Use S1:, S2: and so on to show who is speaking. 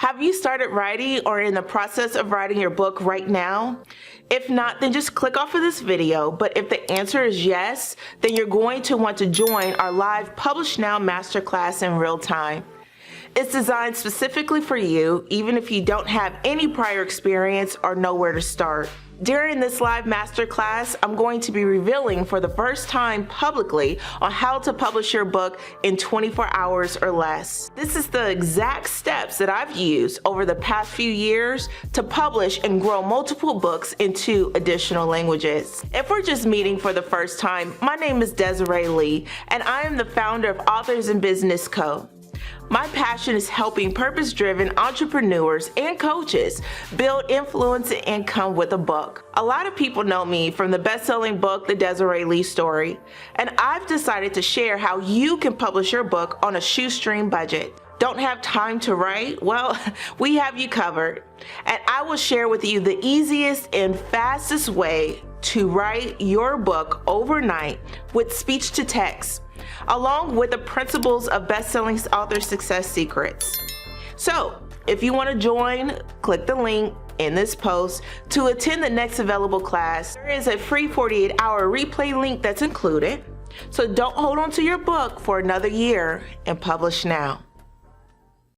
S1: Have you started writing or in the process of writing your book right now? If not, then just click off of this video. But if the answer is yes, then you're going to want to join our live Publish Now Masterclass in real time. It's designed specifically for you, even if you don't have any prior experience or know where to start. During this live masterclass, I'm going to be revealing for the first time publicly on how to publish your book in 24 hours or less. This is the exact steps that I've used over the past few years to publish and grow multiple books in 2 additional languages. If we're just meeting for the first time, my name is Desiree Lee, and I am the founder of Authors in Business Co. My passion is helping purpose-driven entrepreneurs and coaches build influence and income with a book. A lot of people know me from the best-selling book, The Desiree Lee Story, and I've decided to share how you can publish your book on a shoestring budget. Don't have time to write? Well, we have you covered. And I will share with you the easiest and fastest way to write your book overnight with speech to text, along with the principles of best-selling author success secrets. So, if you want to join, click the link in this post to attend the next available class. There is a free 48-hour replay link that's included. So don't hold on to your book for another year and publish now.